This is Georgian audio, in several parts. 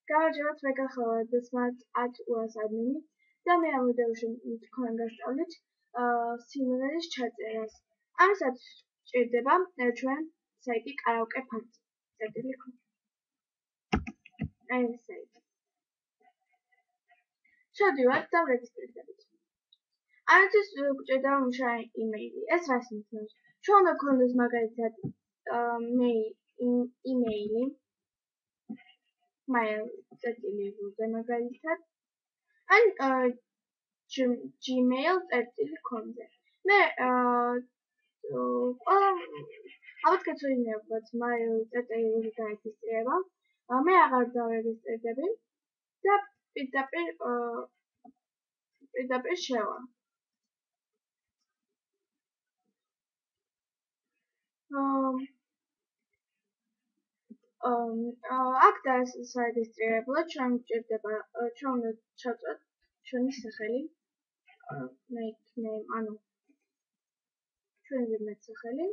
გამარჯობათ, მე გახლავართ smart@us admin და მე ამ ვიდეოში თქვენ გასწავლით სიმღერის ჩაწერას. ამასაც სჭირდება ჩვენ საიტი karaoke.com. აი ეს საიტი. შევდივართ და ვრეგისტრირდებით. ამასაც გვჭირდება მუშაი იმეილი. ეს რას ნიშნავს? ჩვენ უნდა გქონდეს მაგალითად იმეილი mail.ru-ზე მაგალითად ან gmail.com-ზე. მე ალბათ გეცოდინებათ mail.ru-ზე დაერეგისტრირება. მე აღარ დავერეგისტრირდები და პირდაპირ შევა. აქ დაესაერეგისტრირებულად ჩვენ გვჭირდება ჩვენ უნდა ჩავწეროთ ჩვენი სახელი nickname ანუ ჩვენი მეტსახელი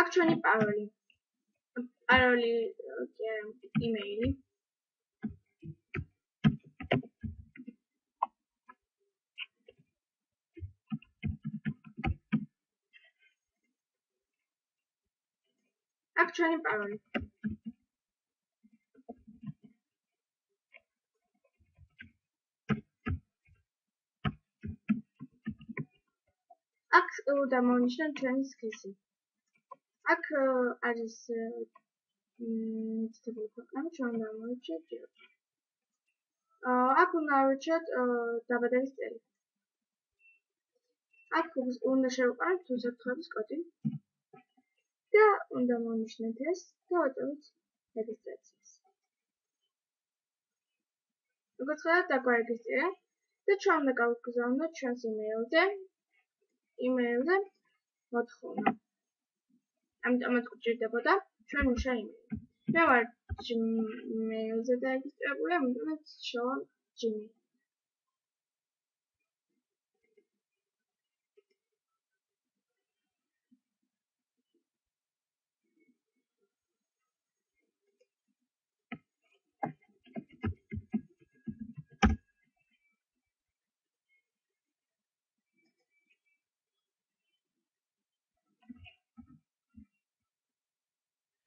აქ ჩვენი პაროლი იმეილი აქ ჩვენი პაროლი აქ უნდა მოვნიშნოთ ჩვენი სქესი აქ არის მითითებული ქვეყნები ჩვენ უნდა მოვიჩიოთ აქ უნდა ავირჩიოთ დაბადების წელი აქ უნდა შევყაროთ უსაფრთხოების კოდი და უნდა მოვნიშნოთ ეს და ვაწევთ რეგისტრაციას როგორც ხედავთ დაგვარეგისტრირა და ჩვენ უნდა გავგზავნოთ ჩვენს იმეილზე მოთხოვნა ამიტომაც გვჭირდებოდა ჩვენ მუშა იმეილი. მე ვარ gmail-ზე დარეგისტრირებული, ამიტომაც შევა gmail.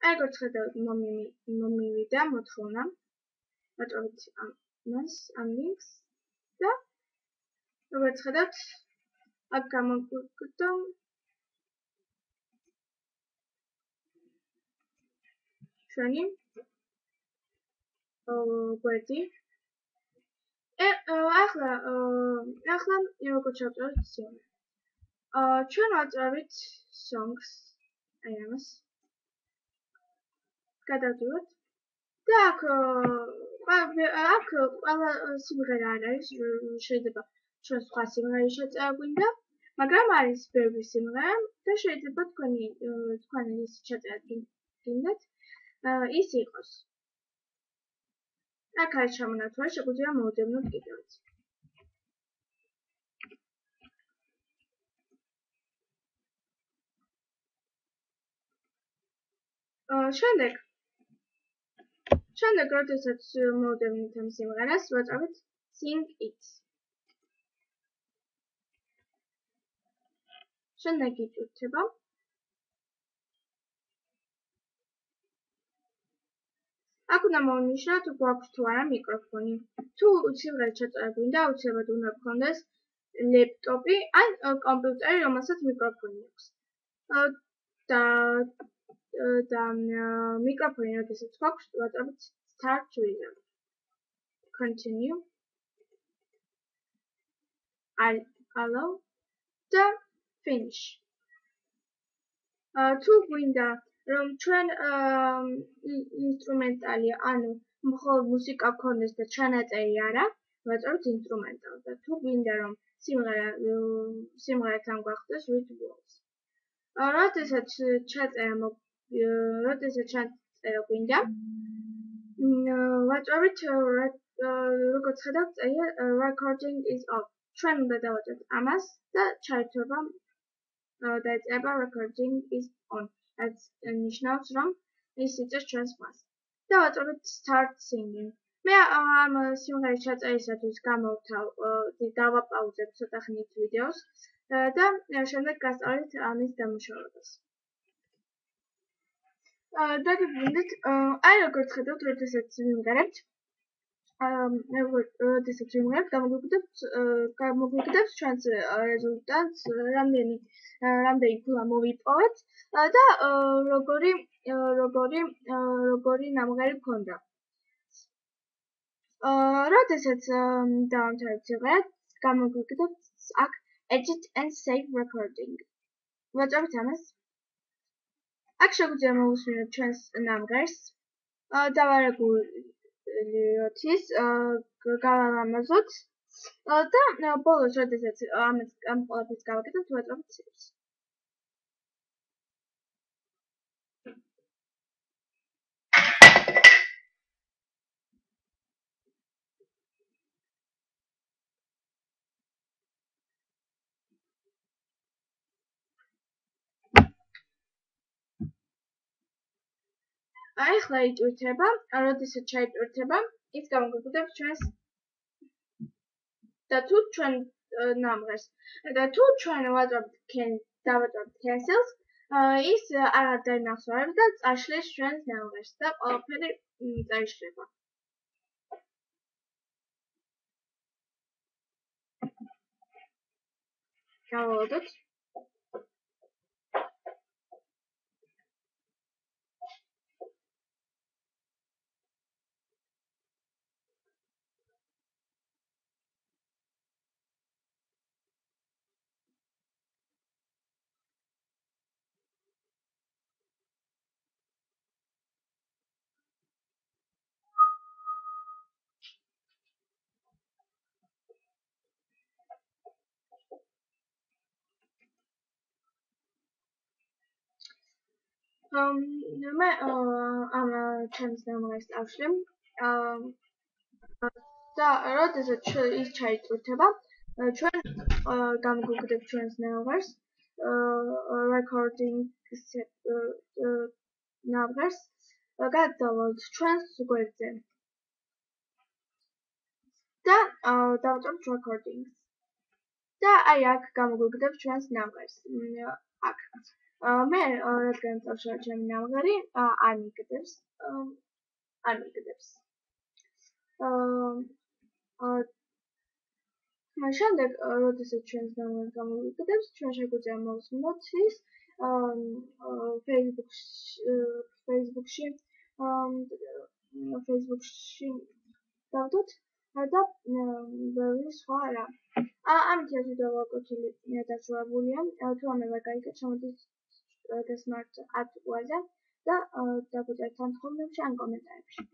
როგორც ხედავთ მომივიდა მოთხოვნა ვაწვევთ ამ links და როგორც ხედავთ აქ გამოგვიგდა ჩვენი გვერდი ახლა როგორც შევწევთ სიმღერა ჩვენ ვაწვევთ songs აი ამას გადავდივართ და აქ ყველა სიმღერა არ არის შეიძლება ჩვენ სხვა სიმღერის შეწერა გვინდა მაგრამ არის ბევრი სიმღერა და შეიძლება თქვენ ის შეწერა გინდათ ის იყოს აქ არის ჩამონათვალი შეგვიძლია მოვდევნოთ კიდევაც შემდეგ როდესაც მოვდევნით ამ სიმღერას ვაწვევთ sing it შემდეგ იწურთება აქ უნდა მოვნიშნოთ გვაქვს თუ არა მიკროფონი თუ სიმღერის ჩაწერა გვინდა აუცილებლად უნდა გქონდეს ლეპტოპი ან კომპიუტერი რომელსაც მიკროფონი აქვს და მიკროფონი როდესაც გვაქვს ვაწვევთ start without continue allow და finish თუ გვინდა რომ ჩვენ ინსტრუმენტალი ანუ მხოლოდ მუსიკა გქონდეს და ჩანაწერი არა ვაწვევთ ინსტრუმენტალს და თუ გვინდა რომ სიმღერასთან გვახდეს with words როდესაც ჩაწერა გვინდა ვაწვევთ როგორც ხედავთ, recording is off. ჩვენ უნდა დავაჭერთ ამას და ჩაერთვება დაეწერება recording is on. რაც ნიშნავს, რომ ის იწევს ჩვენს მას. დავაწყებთ start singing. მე ამ სიმღერის ჩაწერისათვის გამოვთავ დავაპაუზებ ცოტა ხნით ვიდეოს და შემდეგ გასწავლით ამის დამუშავებას. დაგიბრუნდით, აი როგორც ხედავთ, როდესაც ვიმღერებთ, გამოგვიგდებს ჩვენს რეზულტატს, რამდენი ფულა მოვიპოვეთ და როგორი ნამღერი გქონდა. როდესაც დავამთავრებთ სიმღერას, გამოგვიგდებს აქ edit and save recording. ვაწყობთ ამას. აქ შეგვიძლია მოვუსმინოთ ჩვენს ნამღერს, დავარეგულიროთ, გავალამაზოთ და ბოლოს, როდესაც ამ ყველაფერს გავაკეთებთ, ვაწყობთ saves. აი ახლა იტვირთება, როდესაც ჩაიტვირთება, ის გამოგვიგდებს ჩვენს და თუ ჩვენ ნამღერს და თუ ჩვენ დავაწყობთ cancels, ის აღარ დაინახსოვრებს და წაშლის ჩვენს ნამღერს და ყველაფერი წაიშლება. გავალოდოთ. მე ამ ჩემს ნამღერს ავშლი და როდესაც ის ჩაიტვირთება, ჩვენ გამოგვიგდებს ჩვენს ნამღერს, recording ნამღერს გადავვალთ ჩვენს გვერდზე და დავაწყობთ recordings და აი აქ გამოგვიგდებს ჩვენს ნამღერს. აქ მე რადგან წავშალე ჩემი ნამღერი, არ მიგდებს. შემდეგ, როდესაც ჩვენს ნამღერს გამოგვიგდებს, ჩვენ შეგვიძლია მოვუსმინოთ ის Facebook-ში დავდოთ და ბევრი სხვა რა. ამით ეს ვიდეო გაკვეთილი დასრულებულია. თუ ამე ვერ გაიგეთ, შემოდის და smart@ua-ზე და დაგვიწერთ თანხმობებში ან კომენტარებში.